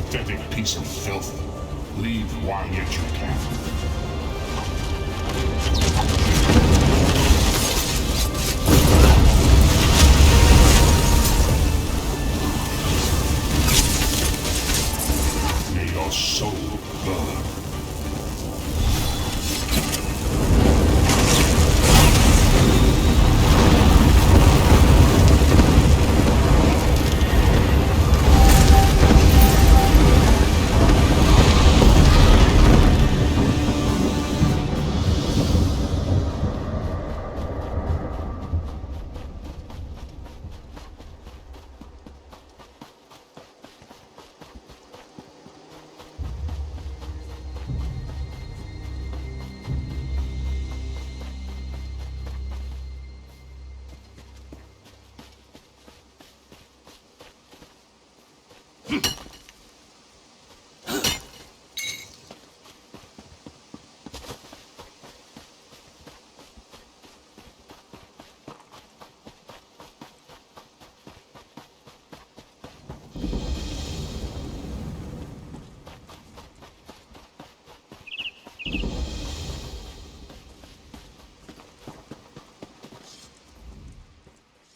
pathetic piece of filth. Leave while yet you can. May your soul burn.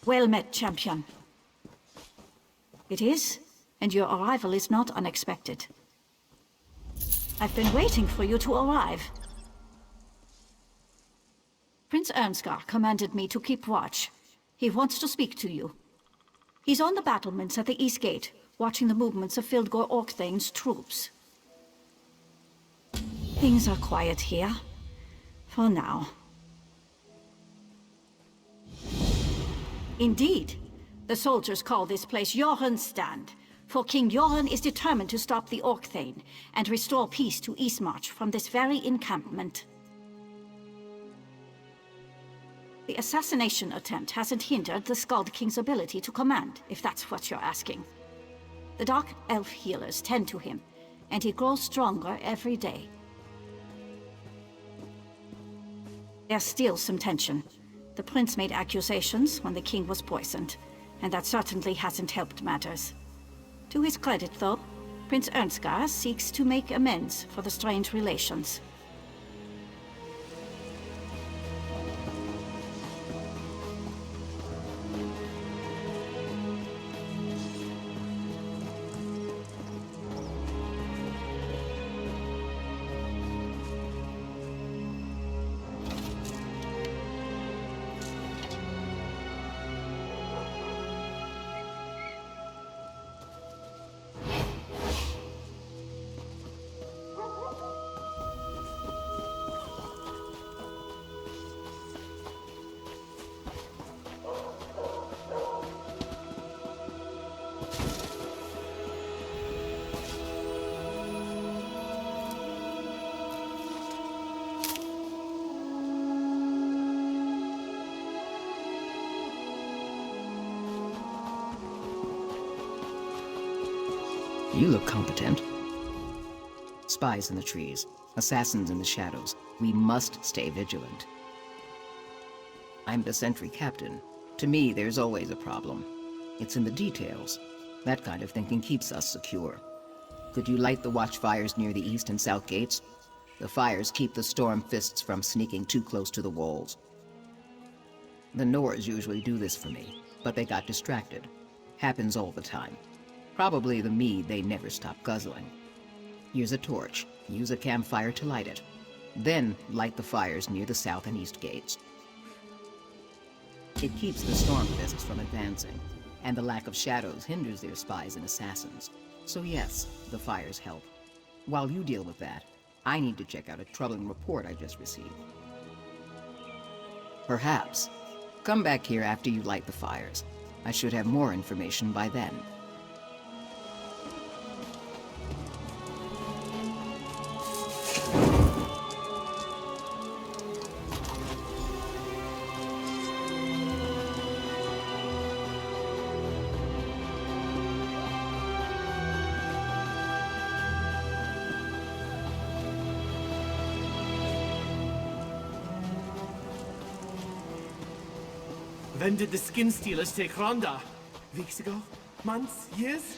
Well met, champion. It is, and your arrival is not unexpected. I've been waiting for you to arrive. Prince Ernskar commanded me to keep watch. He wants to speak to you. He's on the battlements at the East Gate, watching the movements of Fildgor Orkthane's troops. Things are quiet here. For now. Indeed. The soldiers call this place Joran's Stand, for King Joran is determined to stop the Orkthane and restore peace to Eastmarch from this very encampment. The assassination attempt hasn't hindered the Skald King's ability to command, if that's what you're asking. The Dark Elf healers tend to him, and he grows stronger every day. There's still some tension. The prince made accusations when the king was poisoned, and that certainly hasn't helped matters. To his credit, though, Prince Ernskar seeks to make amends for the strained relations. You look competent. Spies in the trees, assassins in the shadows. We must stay vigilant. I'm the sentry captain. To me, there's always a problem. It's in the details. That kind of thinking keeps us secure. Could you light the watchfires near the east and south gates? The fires keep the storm fists from sneaking too close to the walls. The Nords usually do this for me, but they got distracted. Happens all the time. Probably the mead they never stop guzzling. Here's a torch. Use a campfire to light it. Then light the fires near the south and east gates. It keeps the storm fists from advancing, and the lack of shadows hinders their spies and assassins. So yes, the fires help. While you deal with that, I need to check out a troubling report I just received. Perhaps. Come back here after you light the fires. I should have more information by then. When did the Skin Stealers take Ronda? Weeks ago? Months? Years?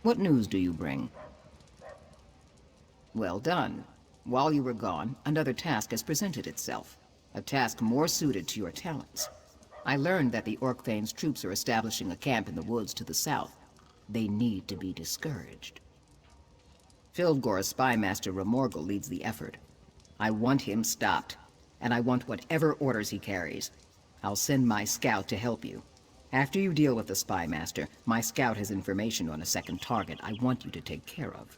What news do you bring? Well done. While you were gone, another task has presented itself. A task more suited to your talents. I learned that the Orc Thane's troops are establishing a camp in the woods to the south. They need to be discouraged. Fildgor's spymaster Remorgel leads the effort. I want him stopped, and I want whatever orders he carries. I'll send my scout to help you. After you deal with the spymaster, my scout has information on a second target I want you to take care of.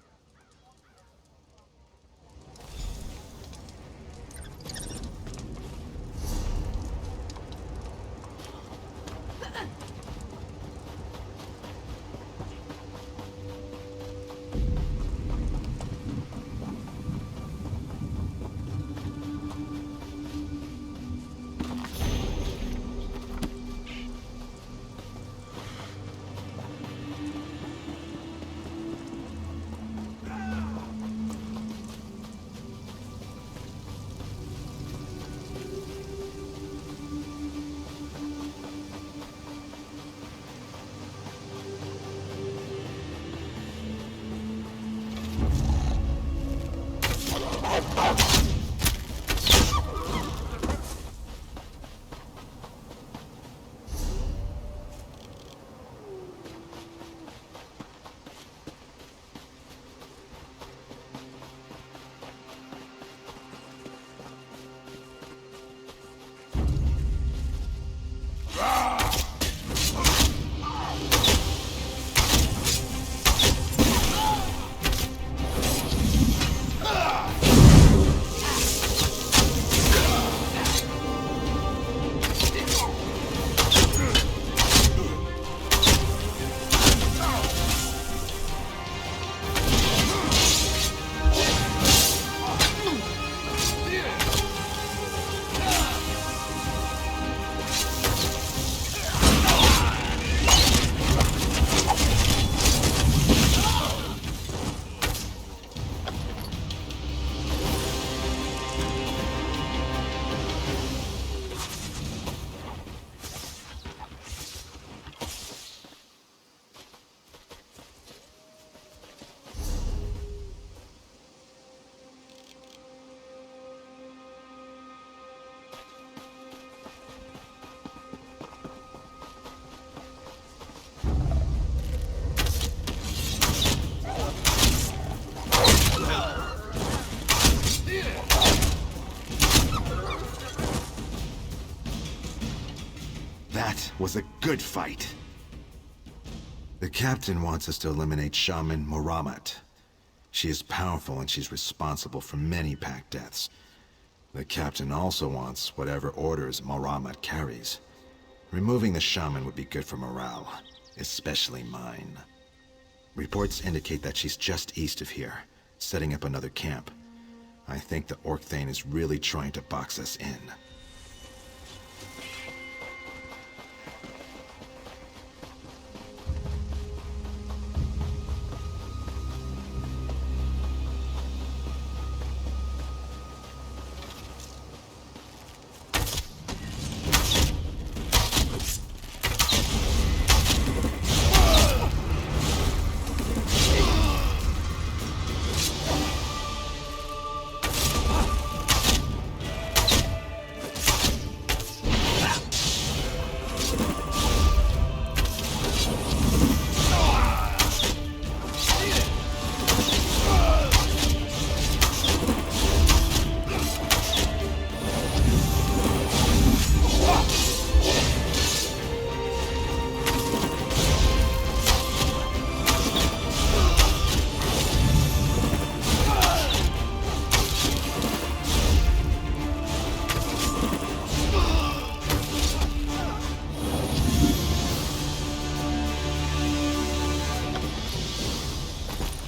That was a good fight. The captain wants us to eliminate Shaman Moramat. She is powerful and she's responsible for many pack deaths. The captain also wants whatever orders Moramat carries. Removing the shaman would be good for morale, especially mine. Reports indicate that she's just east of here, setting up another camp. I think the Orc Thane is really trying to box us in.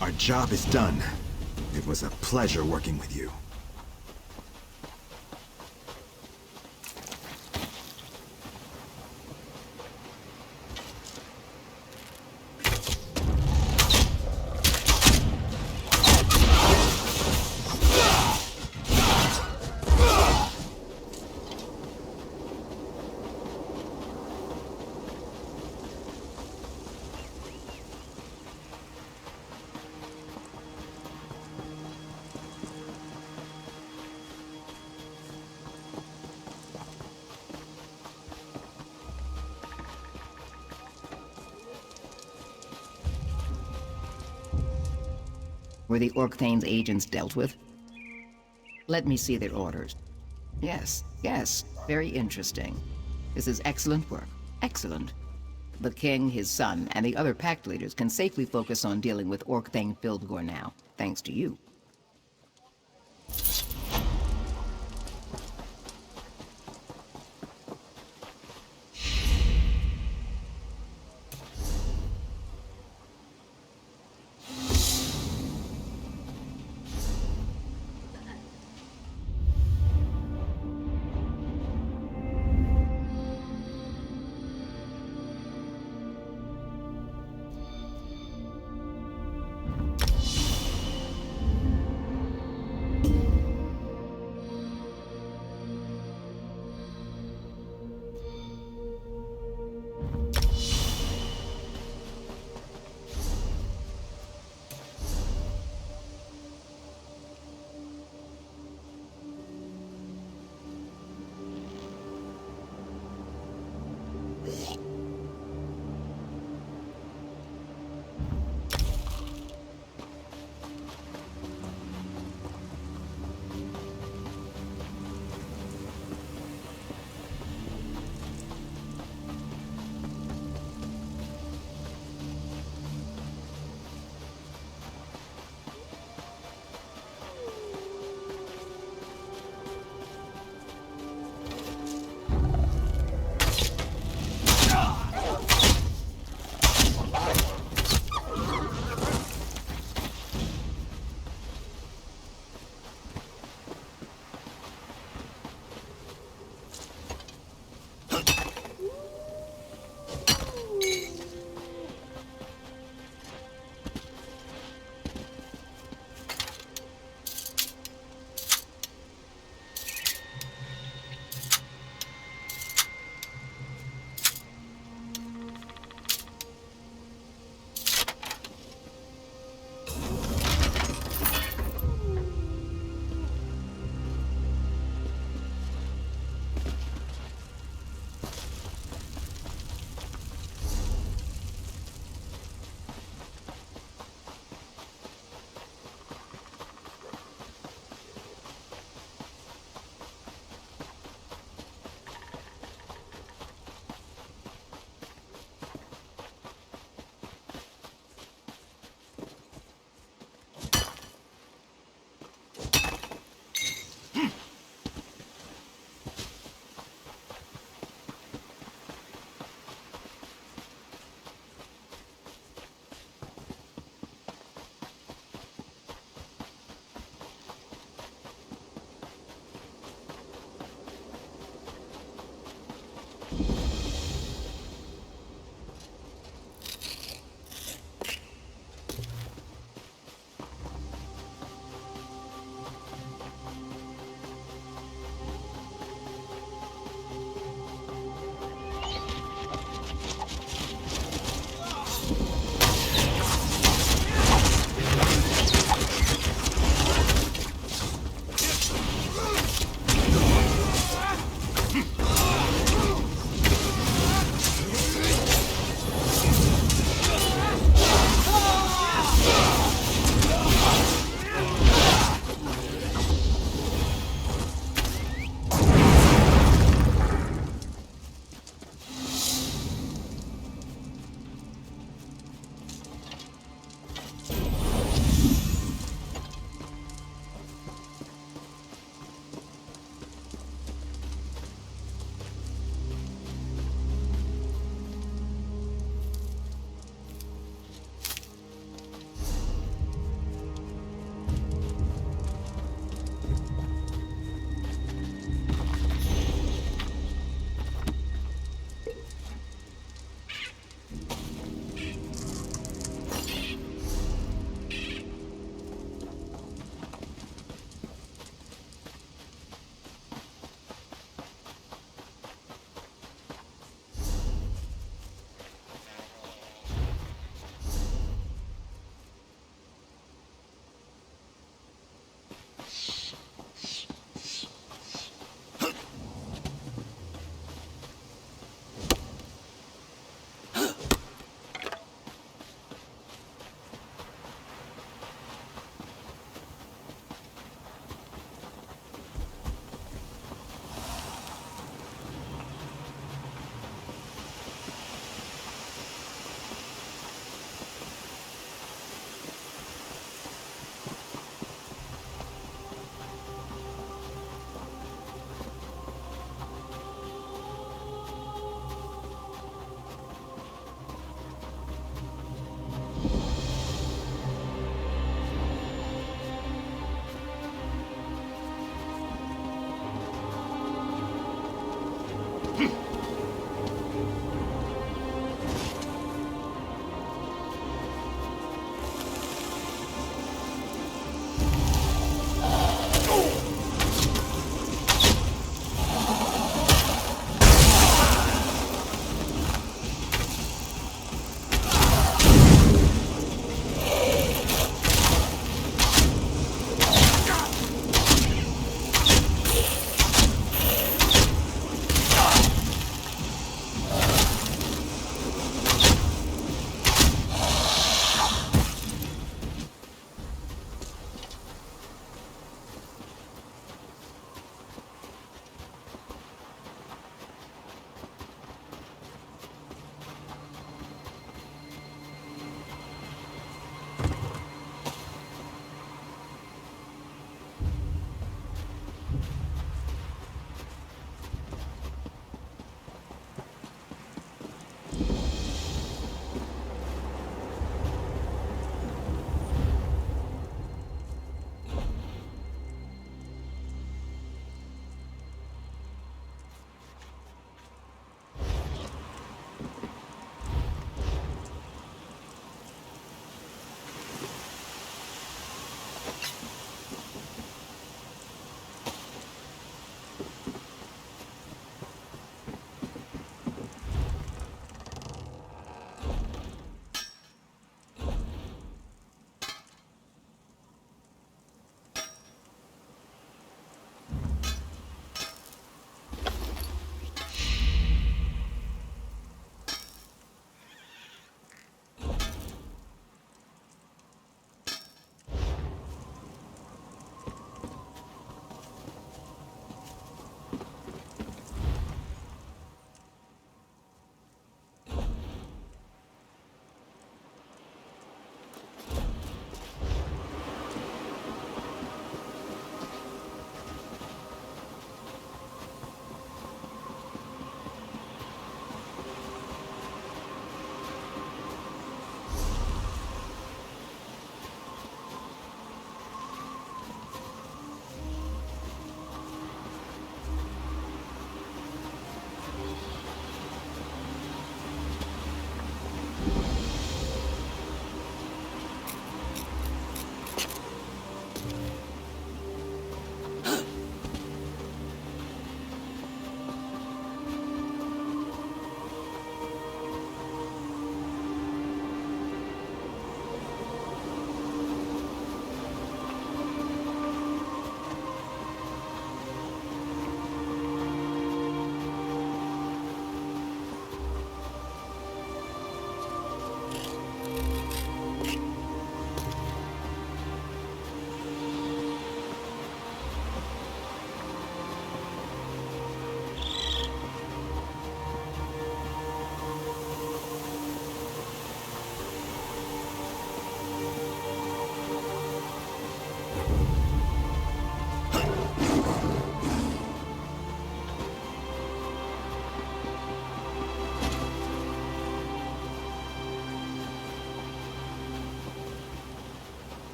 Our job is done. It was a pleasure working with you. Were the Orkthane's agents dealt with? Let me see their orders. Yes, yes, very interesting. This is excellent work. Excellent. The king, his son, and the other pact leaders can safely focus on dealing with Orkthane Fildgor now, thanks to you.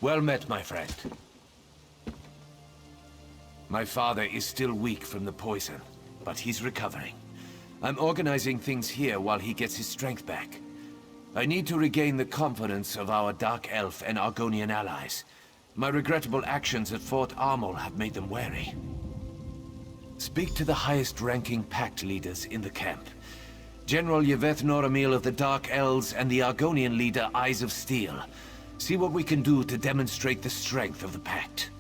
Well met, my friend. My father is still weak from the poison, but he's recovering. I'm organizing things here while he gets his strength back. I need to regain the confidence of our Dark Elf and Argonian allies. My regrettable actions at Fort Armel have made them wary. Speak to the highest-ranking pact leaders in the camp. General Yveth Noramil of the Dark Elves and the Argonian leader Eyes of Steel. See what we can do to demonstrate the strength of the pact.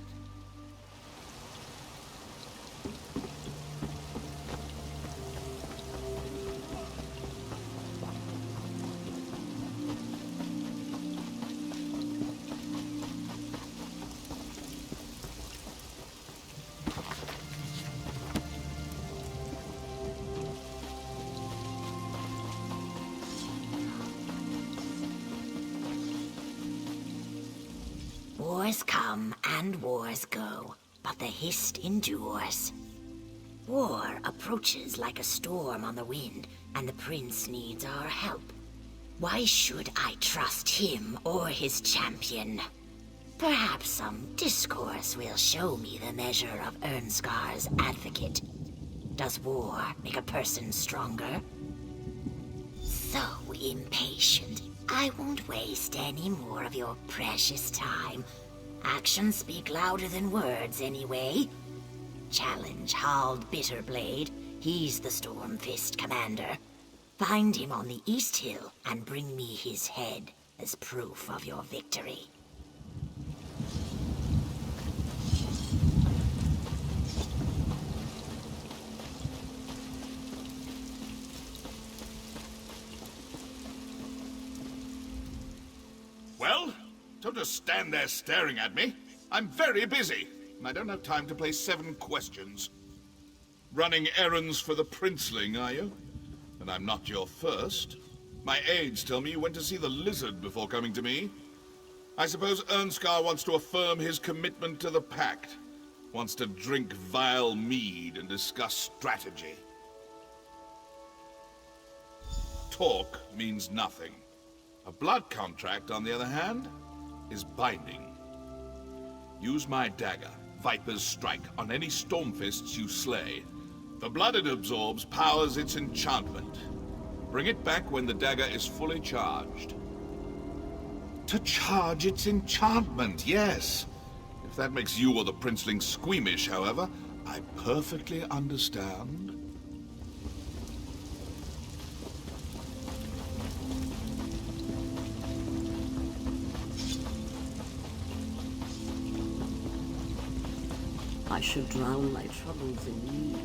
Wars come and wars go, but the Hist endures. War approaches like a storm on the wind, and the Prince needs our help. Why should I trust him or his champion? Perhaps some discourse will show me the measure of Ernskar's advocate. Does war make a person stronger? So impatient. I won't waste any more of your precious time. Actions speak louder than words, anyway. Challenge Hald Bitterblade. He's the Stormfist commander. Find him on the East Hill and bring me his head as proof of your victory. Well, don't just stand there staring at me. I'm very busy, and I don't have time to play 7 questions. Running errands for the Princeling, are you? And I'm not your first. My aides tell me you went to see the lizard before coming to me. I suppose Ernskar wants to affirm his commitment to the Pact. Wants to drink vile mead and discuss strategy. Talk means nothing. A blood contract, on the other hand, is binding. Use my dagger, Viper's Strike, on any Stormfists you slay. The blood it absorbs powers its enchantment. Bring it back when the dagger is fully charged. To charge its enchantment, yes. If that makes you or the Princeling squeamish, however, I perfectly understand. I should drown my troubles in mead.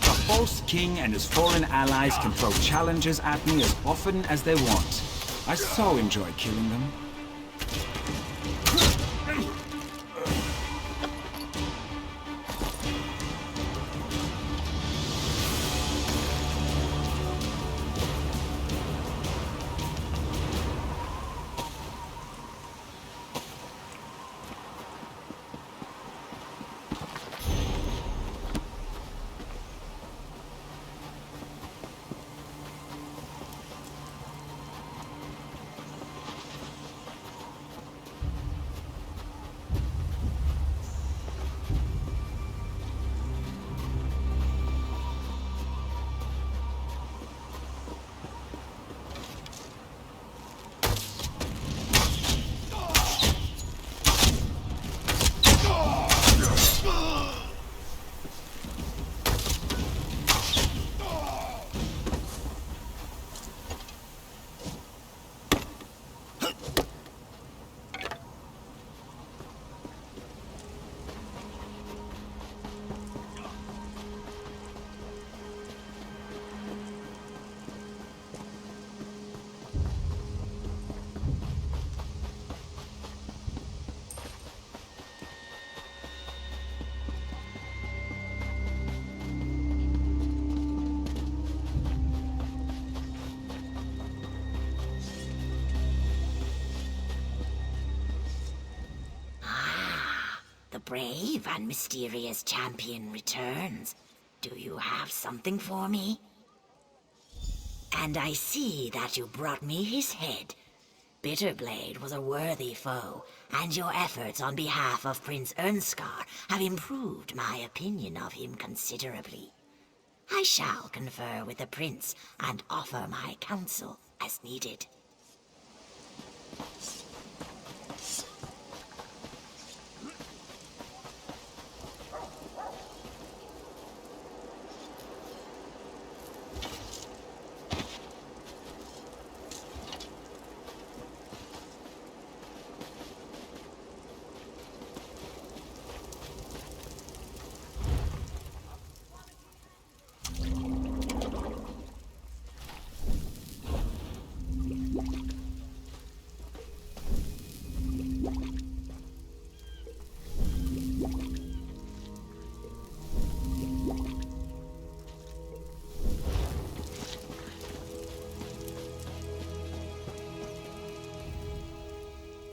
The false king and his fallen allies can throw challenges at me as often as they want. I so enjoy killing them. The brave and mysterious champion returns. Do you have something for me? And I see that you brought me his head. Bitterblade was a worthy foe, and your efforts on behalf of Prince Ernskar have improved my opinion of him considerably. I shall confer with the prince and offer my counsel as needed.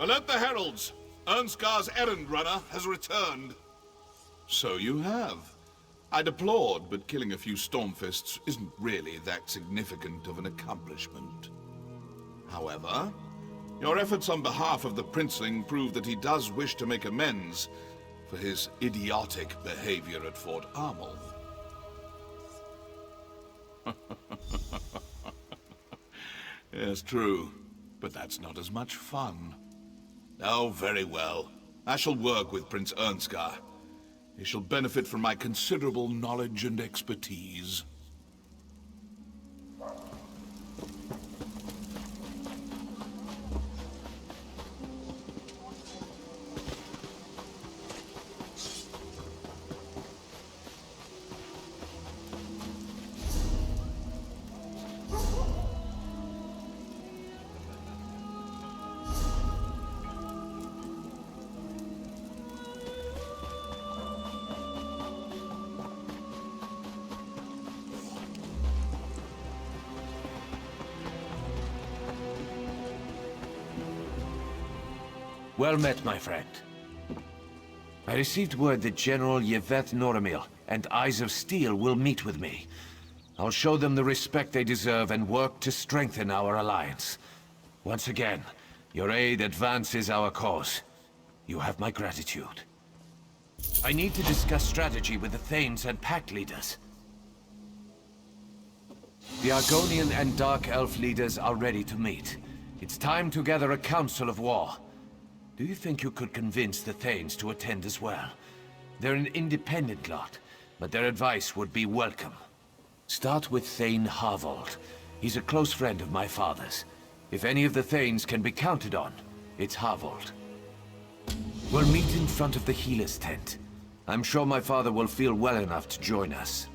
Alert the heralds! Ernskar's errand runner has returned. So you have. I deplored, but killing a few Stormfists isn't really that significant of an accomplishment. However, your efforts on behalf of the Princeling prove that he does wish to make amends for his idiotic behavior at Fort Armel. Yes, true. But that's not as much fun. Oh, very well. I shall work with Prince Ernskar. He shall benefit from my considerable knowledge and expertise. Well met, my friend. I received word that General Yeveth Noramil and Eyes of Steel will meet with me. I'll show them the respect they deserve and work to strengthen our alliance. Once again, your aid advances our cause. You have my gratitude. I need to discuss strategy with the Thanes and Pact leaders. The Argonian and Dark Elf leaders are ready to meet. It's time to gather a council of war. Do you think you could convince the Thanes to attend as well? They're an independent lot, but their advice would be welcome. Start with Thane Harvold. He's a close friend of my father's. If any of the Thanes can be counted on, it's Harvold. We'll meet in front of the healer's tent. I'm sure my father will feel well enough to join us.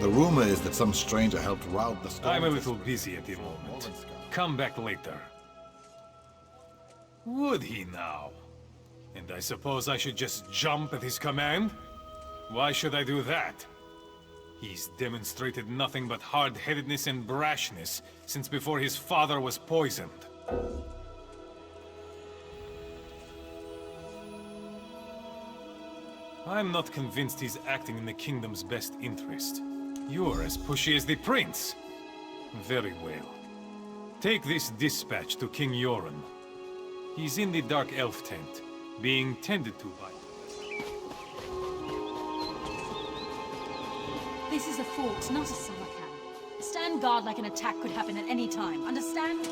The rumor is that some stranger helped rout the storm. I'm a little busy at the moment. Come back later. Would he now? And I suppose I should just jump at his command? Why should I do that? He's demonstrated nothing but hard-headedness and brashness since before his father was poisoned. I'm not convinced he's acting in the kingdom's best interest. You're as pushy as the prince. Very well. Take this dispatch to King Yoren. He's in the Dark Elf tent, being tended to by... This is a fort, not a summer camp. Stand guard like an attack could happen at any time, understand?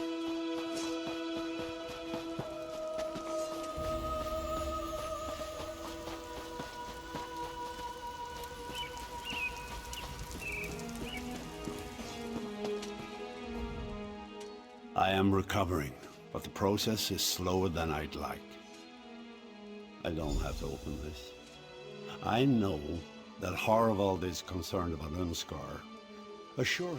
I am recovering, but the process is slower than I'd like. I don't have to open this. I know that Harvold is concerned about Unskar. Assure him.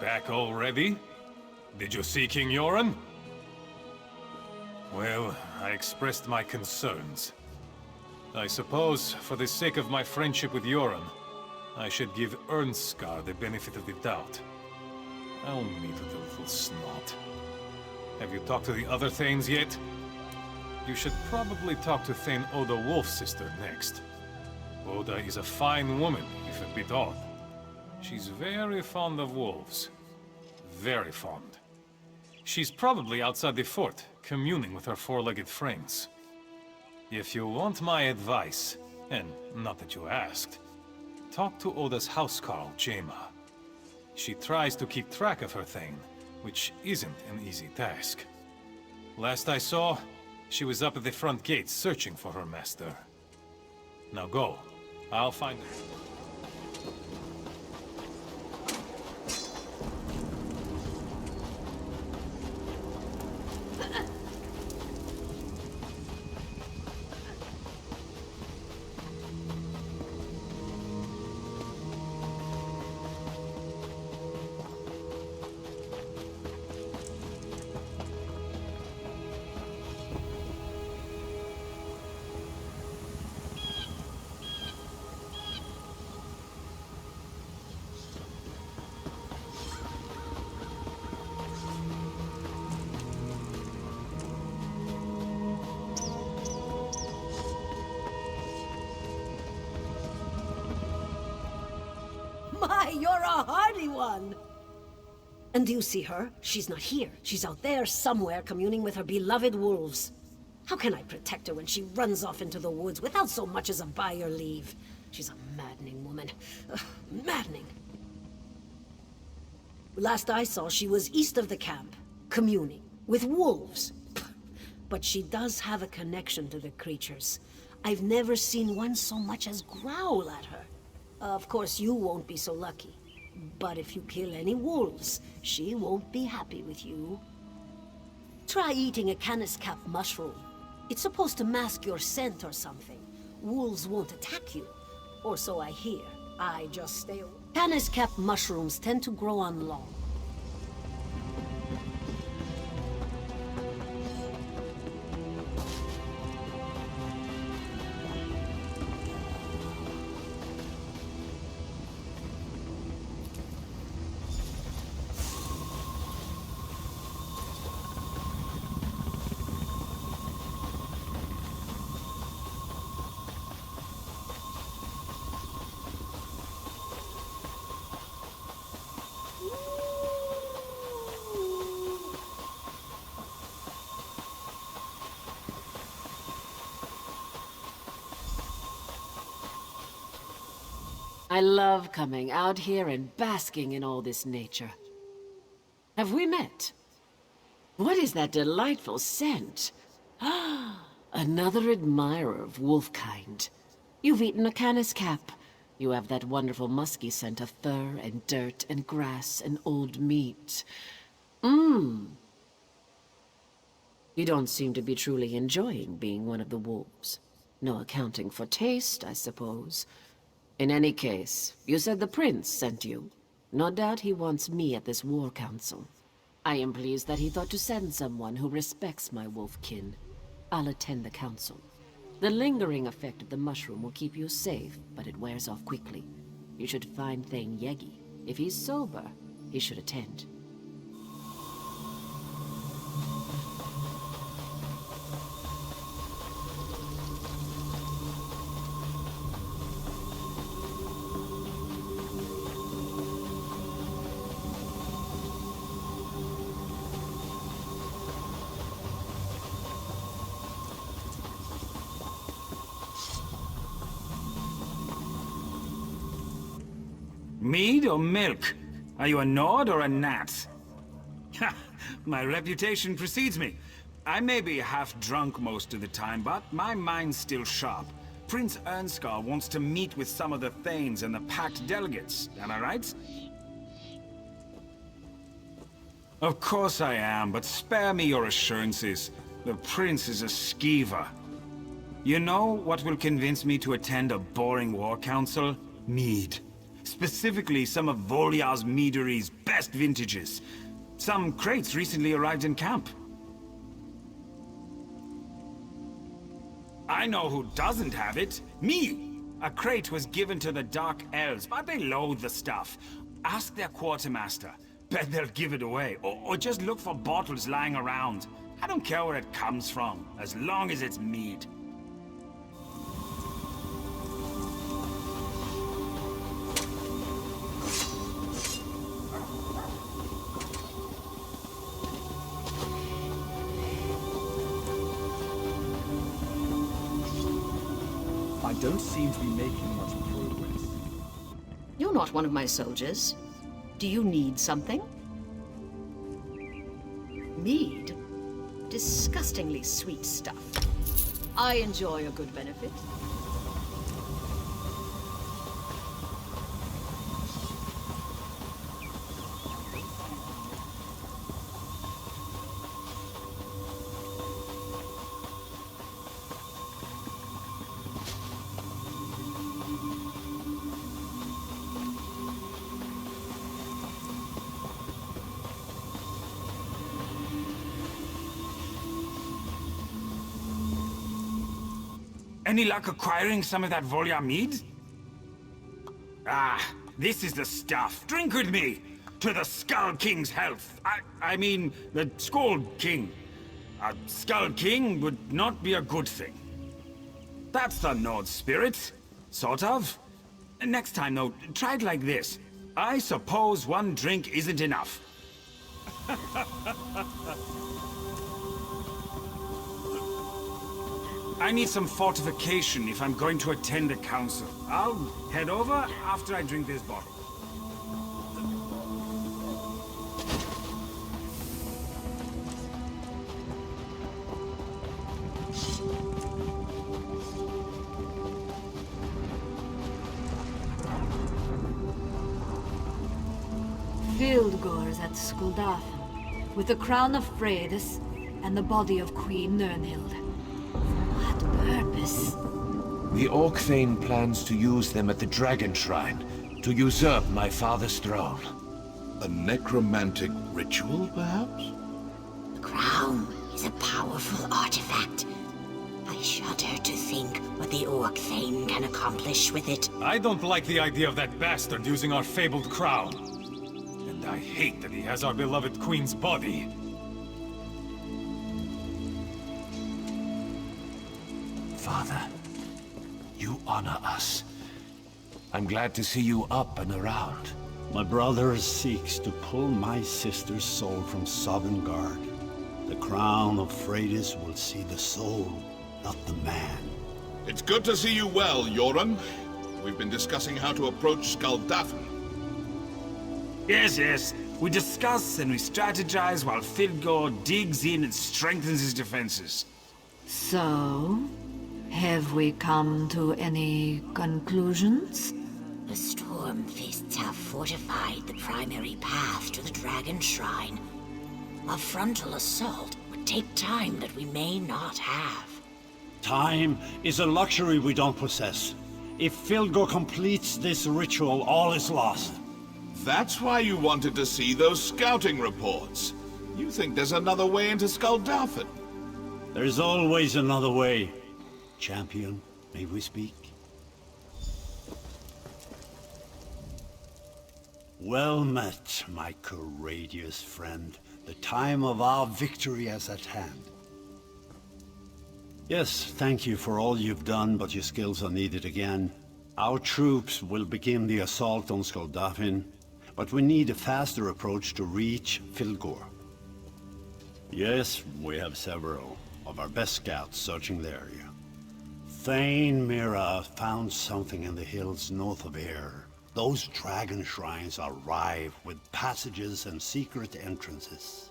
Back already? Did you see King Yoren? Well, I expressed my concerns. I suppose, for the sake of my friendship with Yoren, I should give Ernskar the benefit of the doubt. I'll meet with the little snot. Have you talked to the other Thanes yet? You should probably talk to Thane Oda Wolfsister next. Oda is a fine woman, if a bit odd. She's very fond of wolves. Very fond. She's probably outside the fort, communing with her four-legged friends. If you want my advice, and not that you asked, talk to Oda's housecarl, Jaima. She tries to keep track of her thing, which isn't an easy task. Last I saw, she was up at the front gate searching for her master. Now go. I'll find her. My, you're a hardy one! And do you see her? She's not here. She's out there somewhere communing with her beloved wolves. How can I protect her when she runs off into the woods without so much as a by your leave? She's a maddening woman. Ugh, maddening. Last I saw, she was east of the camp, communing with wolves. But she does have a connection to the creatures. I've never seen one so much as growl at her. Of course, you won't be so lucky. But if you kill any wolves, she won't be happy with you. Try eating a canis cap mushroom. It's supposed to mask your scent or something. Wolves won't attack you. Or so I hear. I just stay away. Canis cap mushrooms tend to grow on long. I love coming out here and basking in all this nature. Have we met? What is that delightful scent? Another admirer of wolfkind. You've eaten a canis cap. You have that wonderful musky scent of fur and dirt and grass and old meat. You don't seem to be truly enjoying being one of the wolves. No accounting for taste, I suppose. In any case, you said the prince sent you. No doubt he wants me at this war council. I am pleased that he thought to send someone who respects my wolfkin. I'll attend the council. The lingering effect of the mushroom will keep you safe, but it wears off quickly. You should find Thane Yegi. If he's sober, he should attend. Mead or milk? Are you a Nord or a Nat? Ha! My reputation precedes me. I may be half drunk most of the time, but my mind's still sharp. Prince Ernskar wants to meet with some of the Thanes and the Pact delegates, am I right? Of course I am, but spare me your assurances. The Prince is a skeever. You know what will convince me to attend a boring war council? Mead. Specifically, some of Voljar's meadery's best vintages. Some crates recently arrived in camp. I know who doesn't have it. Me! A crate was given to the Dark Elves, but they loathe the stuff. Ask their quartermaster. Bet they'll give it away. Or just look for bottles lying around. I don't care where it comes from, as long as it's mead. I don't seem to be making much progress. You're not one of my soldiers. Do you need something? Mead? Disgustingly sweet stuff. I enjoy a good benefit. Any luck acquiring some of that Voljar mead? Ah, this is the stuff. Drink with me! To the Skull King's health. I mean, the Skald King. A Skull King would not be a good thing. That's the Nord spirit. Sort of. Next time, though, try it like this. I suppose one drink isn't enough. I need some fortification if I'm going to attend a council. I'll head over after I drink this bottle. Fildgor's at Skuldafn, with the crown of Freydis and the body of Queen Nirnhild. Purpose? The Orc Thane plans to use them at the Dragon Shrine to usurp my father's throne. A necromantic ritual, perhaps? The crown is a powerful artifact. I shudder to think what the Orc Thane can accomplish with it. I don't like the idea of that bastard using our fabled crown. And I hate that he has our beloved queen's body. Father, you honor us. I'm glad to see you up and around. My brother seeks to pull my sister's soul from Sovngarde. The crown of Freydis will see the soul, not the man. It's good to see you well, Yoren. we've been discussing how to approach Skuldafn. Yes, yes. We discuss and we strategize while Fildgor digs in and strengthens his defenses. So, have we come to any conclusions? The Stormfists have fortified the primary path to the Dragon Shrine. A frontal assault would take time that we may not have. Time is a luxury we don't possess. If Fildgor completes this ritual, all is lost. That's why you wanted to see those scouting reports. You think there's another way into Skuldafn? There's always another way. Champion, may we speak? Well met, my courageous friend. The time of our victory is at hand. Yes, thank you for all you've done, but your skills are needed again. Our troops will begin the assault on Skuldafn, but we need a faster approach to reach Fildgor. Yes, we have several of our best scouts searching the area. Thane Mira found something in the hills north of here. Those dragon shrines are rife with passages and secret entrances.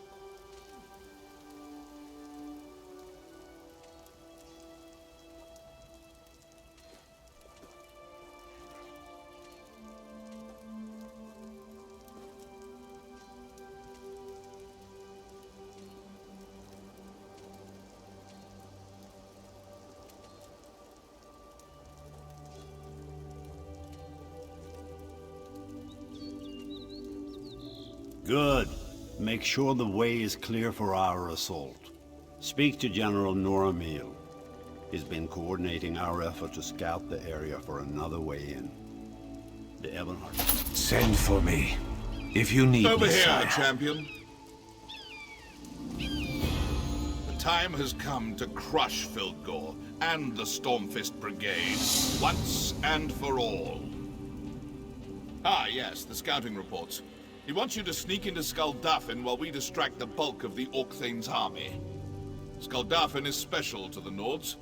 Good. Make sure the way is clear for our assault. Speak to General Noramil. He's been coordinating our effort to scout the area for another way in. The Ebonheart. Send for me. If you need Over me, here, sire. champion. The time has come to crush Fildgor and the Stormfist Brigade, once and for all. Ah, yes, the scouting reports. He wants you to sneak into Skuldafn while we distract the bulk of the Orkthane's army. Skuldafn is special to the Nords.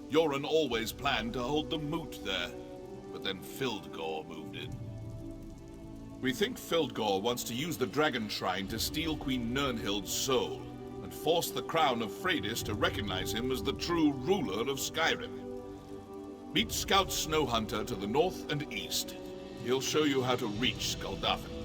Yoren always planned to hold the moot there, but then Fildgor moved in. We think Fildgor wants to use the Dragon Shrine to steal Queen Nirnhild's soul, and force the crown of Freydis to recognize him as the true ruler of Skyrim. Meet Scout Snowhunter to the north and east. He'll show you how to reach Skuldafn.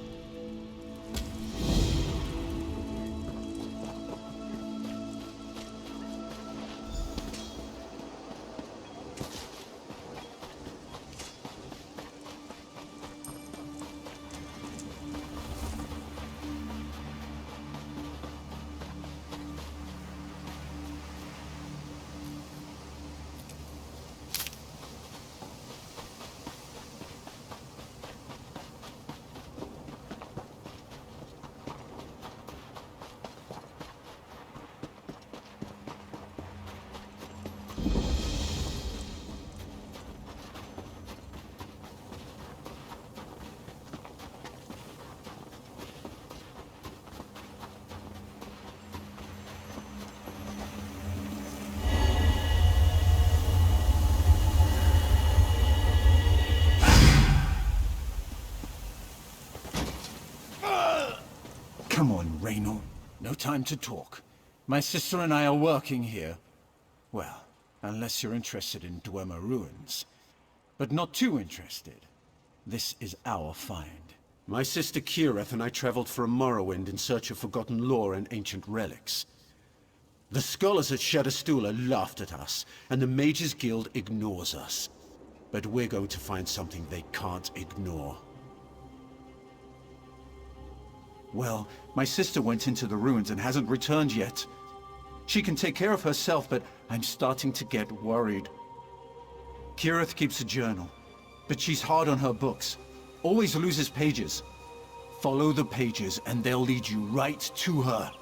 Come on, Raynor. No time to talk. My sister and I are working here. Well, unless you're interested in Dwemer ruins. But not too interested. This is our find. My sister Kireth and I traveled for Morrowind in search of forgotten lore and ancient relics. The scholars at Shadowstula laughed at us, and the Mages Guild ignores us. But we're going to find something they can't ignore. Well, my sister went into the ruins and hasn't returned yet. She can take care of herself, but I'm starting to get worried. Kirith keeps a journal, but she's hard on her books. Always loses pages. Follow the pages and they'll lead you right to her.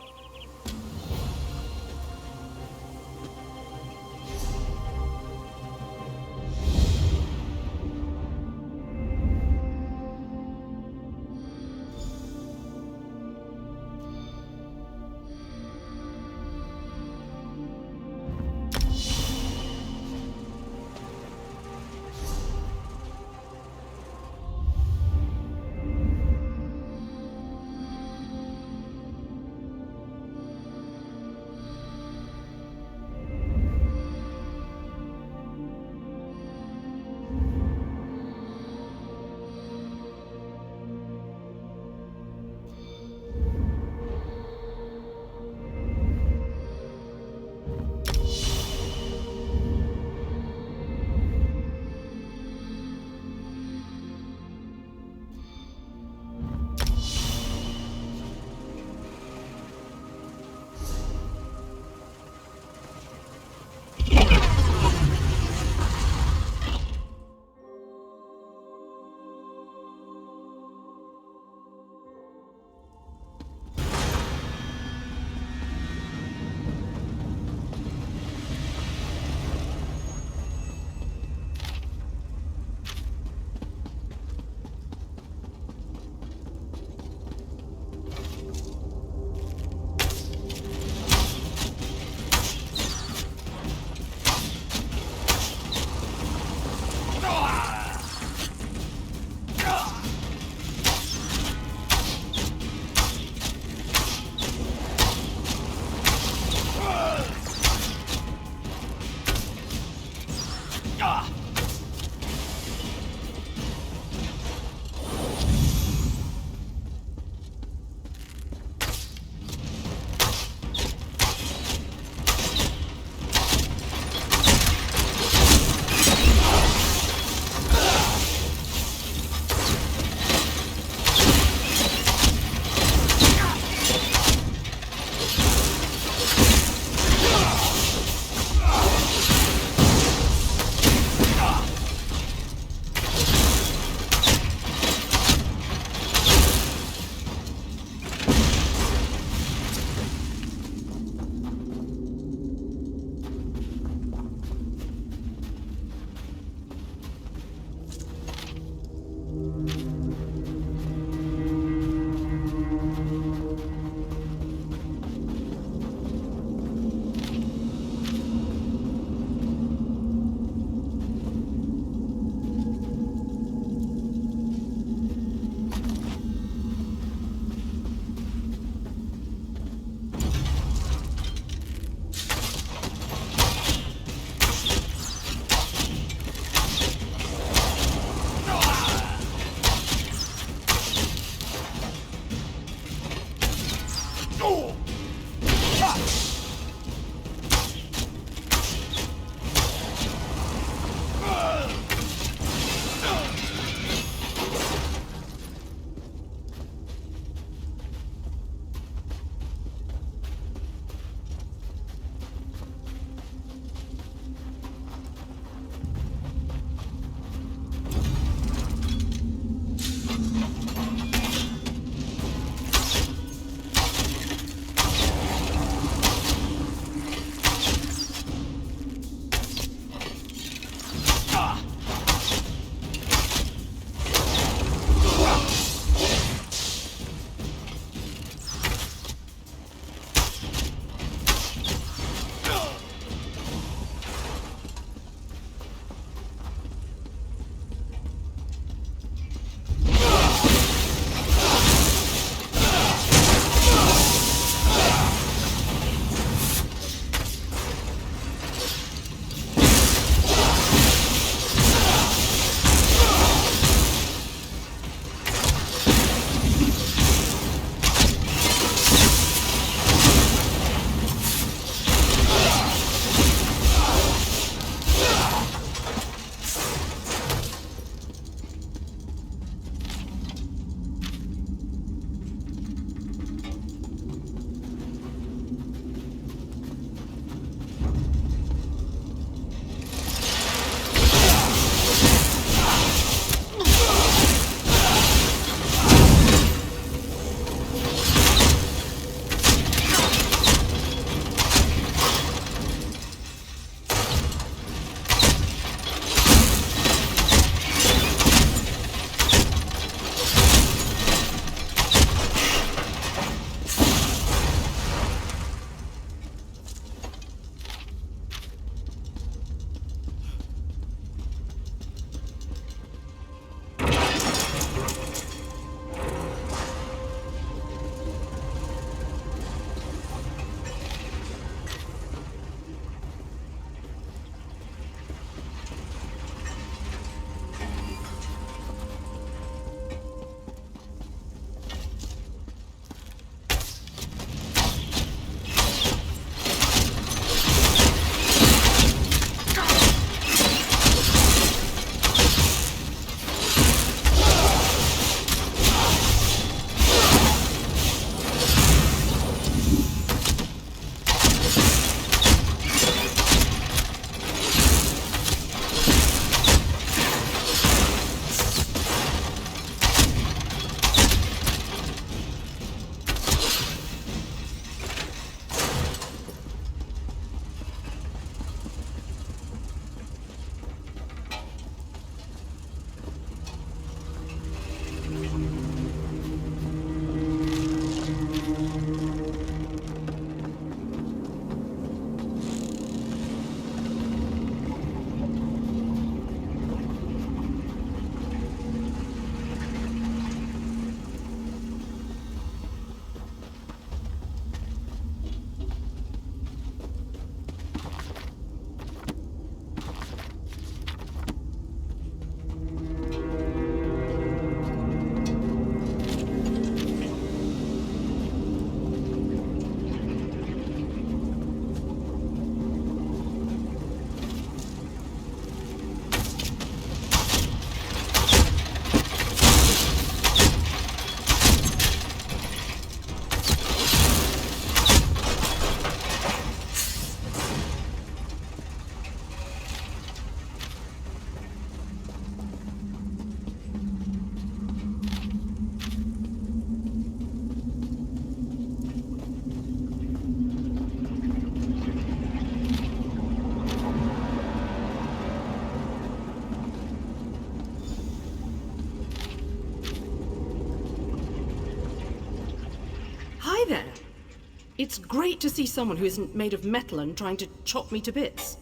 It's great to see someone who isn't made of metal and trying to chop me to bits.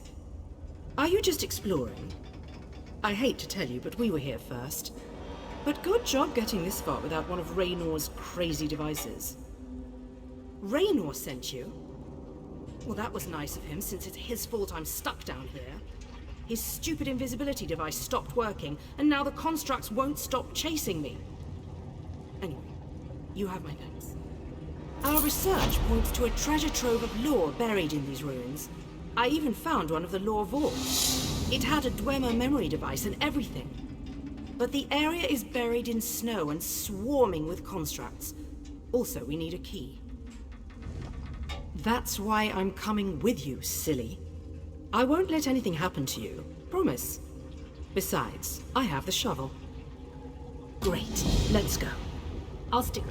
Are you just exploring? I hate to tell you, but we were here first. But good job getting this far without one of Raynor's crazy devices. Raynor sent you? Well, that was nice of him, since it's his fault I'm stuck down here. His stupid invisibility device stopped working, and now the constructs won't stop chasing me. Anyway, you have my thanks. Our research points to a treasure trove of lore buried in these ruins. I even found one of the lore vaults. It had a Dwemer memory device and everything. But the area is buried in snow and swarming with constructs. Also, we need a key. That's why I'm coming with you, silly. I won't let anything happen to you. Promise. Besides, I have the shovel. Great. Let's go. I'll stick.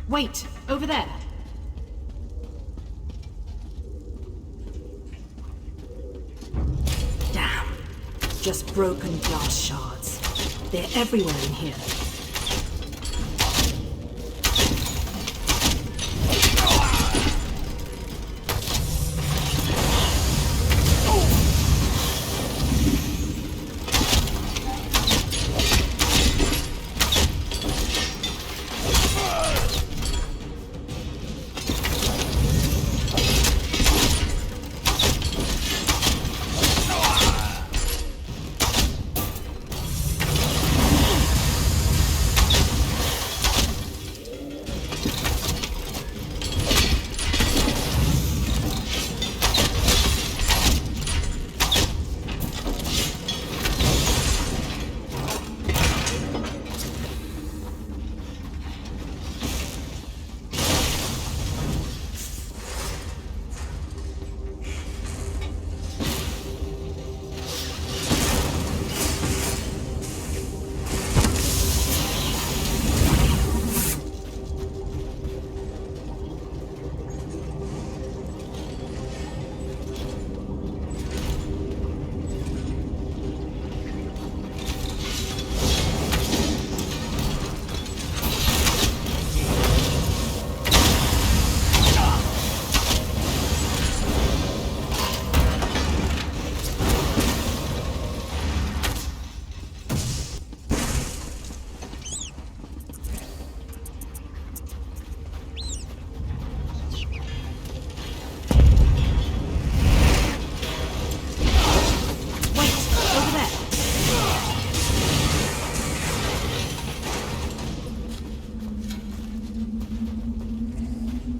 Wait! Over there! Damn. Just broken glass shards. They're everywhere in here.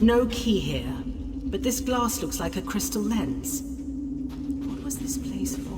No key here, but this glass looks like a crystal lens. What was this place for?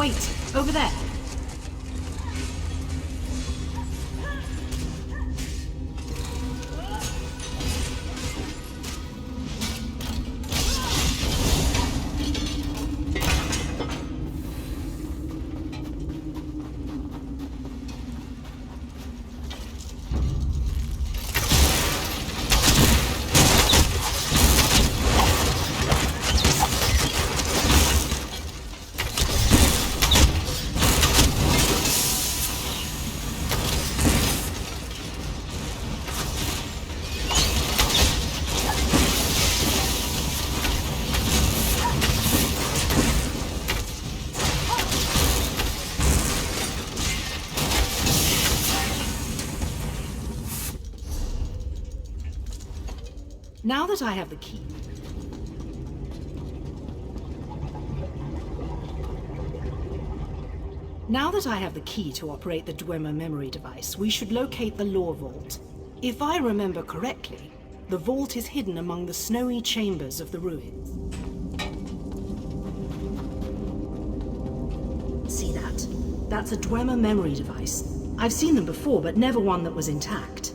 Wait, over there. Now that I have the key... Now that I have the key to operate the Dwemer memory device, we should locate the lore vault. If I remember correctly, the vault is hidden among the snowy chambers of the ruins. See that? That's a Dwemer memory device. I've seen them before, but never one that was intact.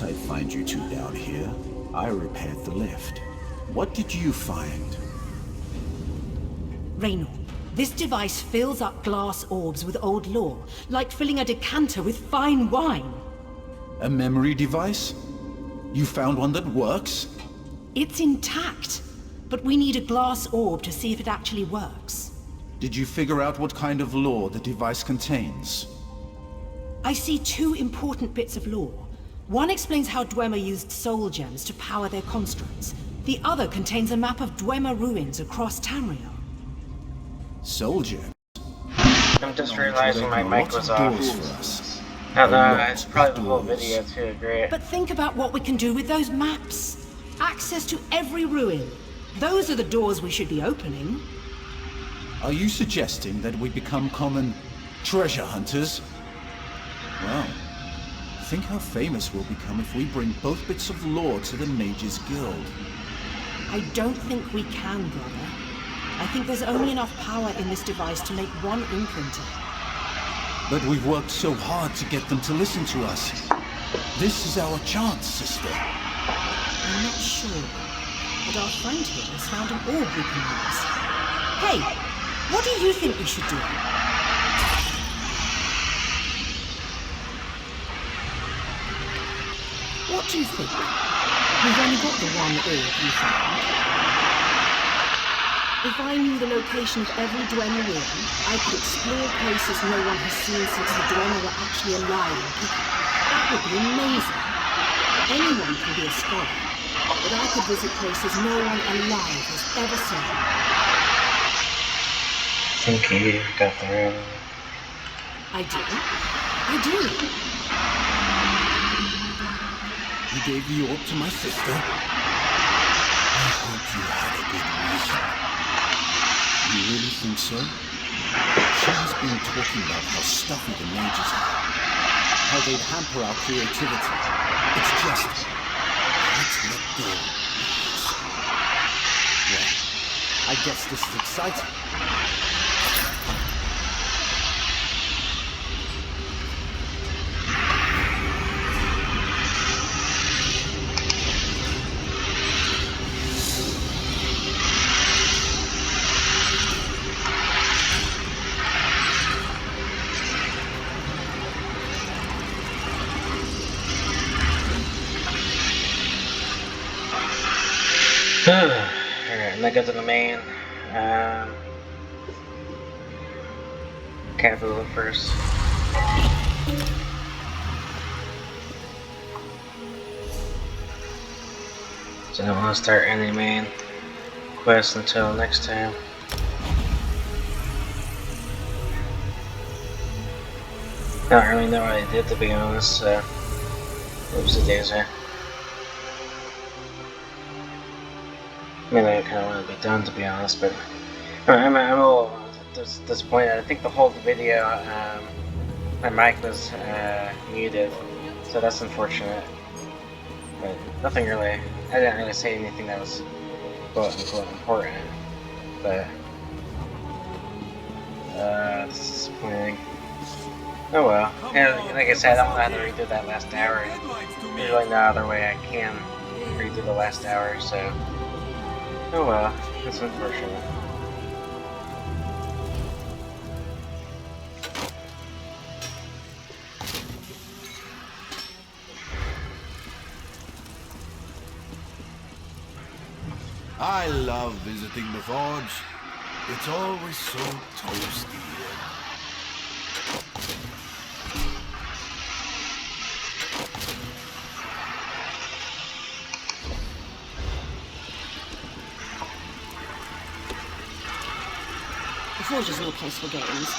I'd find you two down here. I repaired the lift. What did you find? Raynor, this device fills up glass orbs with old lore, like filling a decanter with fine wine. A memory device? You found one that works? It's intact, but we need a glass orb to see if it actually works. Did you figure out what kind of lore the device contains? I see two important bits of lore. One explains how Dwemer used soul gems to power their constructs. The other contains a map of Dwemer ruins across Tamriel. Soul gems? I'm just realizing my mic was off. It's probably the whole video too, great. But think about what we can do with those maps. Access to every ruin. Those are the doors we should be opening. Are you suggesting that we become common treasure hunters? Well, think how famous we'll become if we bring both bits of lore to the Mages Guild. I don't think we can, brother. I think there's only enough power in this device to make one imprinter. But we've worked so hard to get them to listen to us. This is our chance, sister. I'm not sure, but our friend here has found an orb we can use. Hey, what do you think we should do? What do you think? We've only got the one orb you found. If I knew the location of every Dwemer ruin, I could explore places no one has seen since the Dwemer were actually alive and kicking. That would be amazing. Anyone can be a scholar, but I could visit places no one alive has ever seen. I think you got the room. I do. I do. You gave the orb to my sister? I hope you had a good reason. You really think so? She has been talking about how stuffy the mages are. How they'd hamper our creativity. It's just... let's let go. Well, I guess this is exciting. Alright, I'm gonna go to the main capital first. So I don't want to start any main quest until next time. I don't really know what I did, to be honest, so oopsie daisy. I mean, I kind of want to be done, to be honest, but I'm all disappointed. I think the whole video, my mic was muted, so that's unfortunate. But nothing really. I didn't really say anything that was quote unquote important. But it's disappointing. Oh well. And like I said, I don't know how to redo that last hour. There's really no other way I can redo the last hour, so oh well. It's unfortunate. I love visiting the forge. It's always so toasty. The forge is no place for games.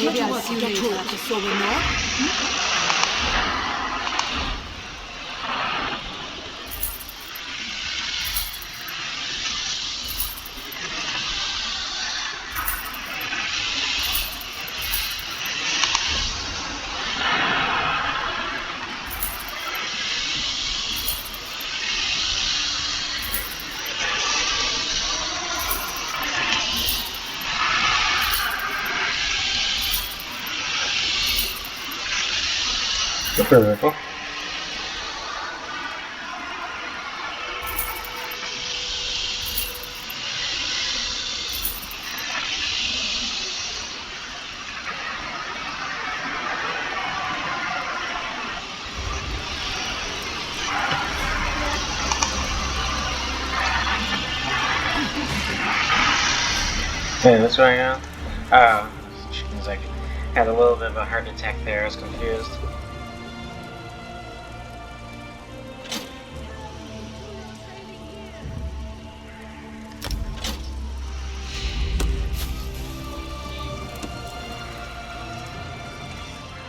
Maybe I'll see you later at the Silver North. Very cool. Hey, what's going on? Oh, chickens, like, had a little bit of a heart attack there. I was confused.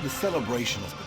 The celebration has been...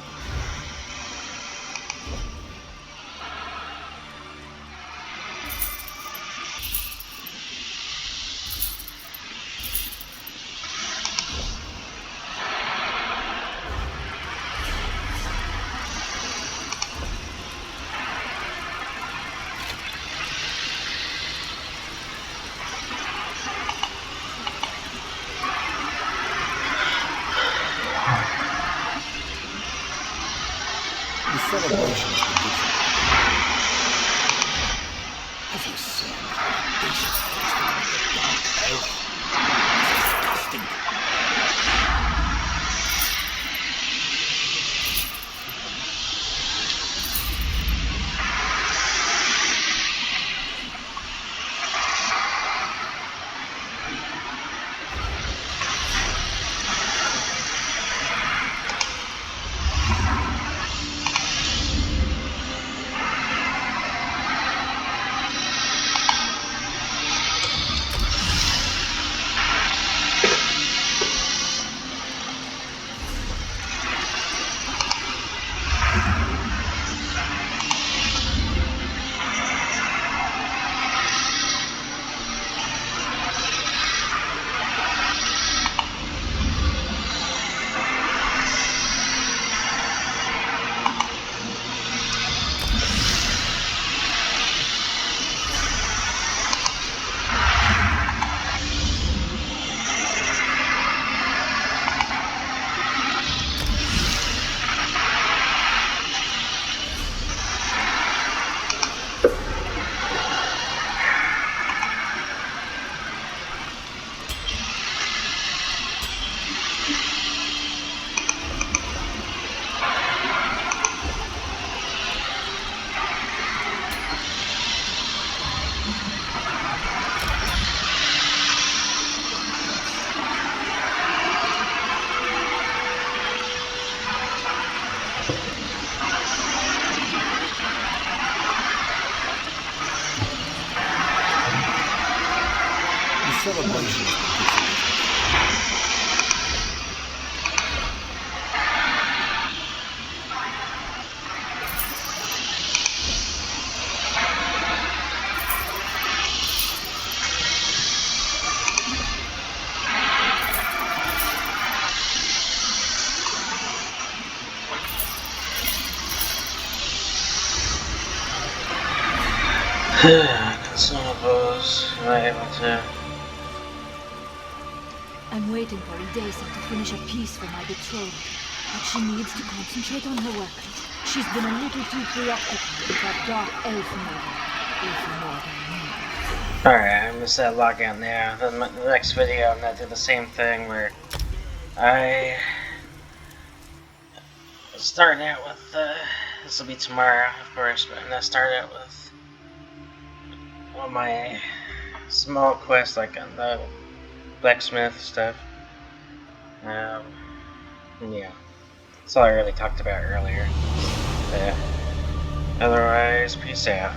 Consumables. Am I able to? I'm waiting for Idesa to finish a piece for my betrothed, but she needs to concentrate on her work. She's been a little too preoccupied with that dark elf murder, if you know what I mean. Alright, I missed that login there. Then the next video, I'm gonna do the same thing where I start out with, this will be tomorrow, of course, but I'm gonna start out with all my small quests, like on the blacksmith stuff. Yeah, that's all I really talked about earlier. Otherwise, peace out.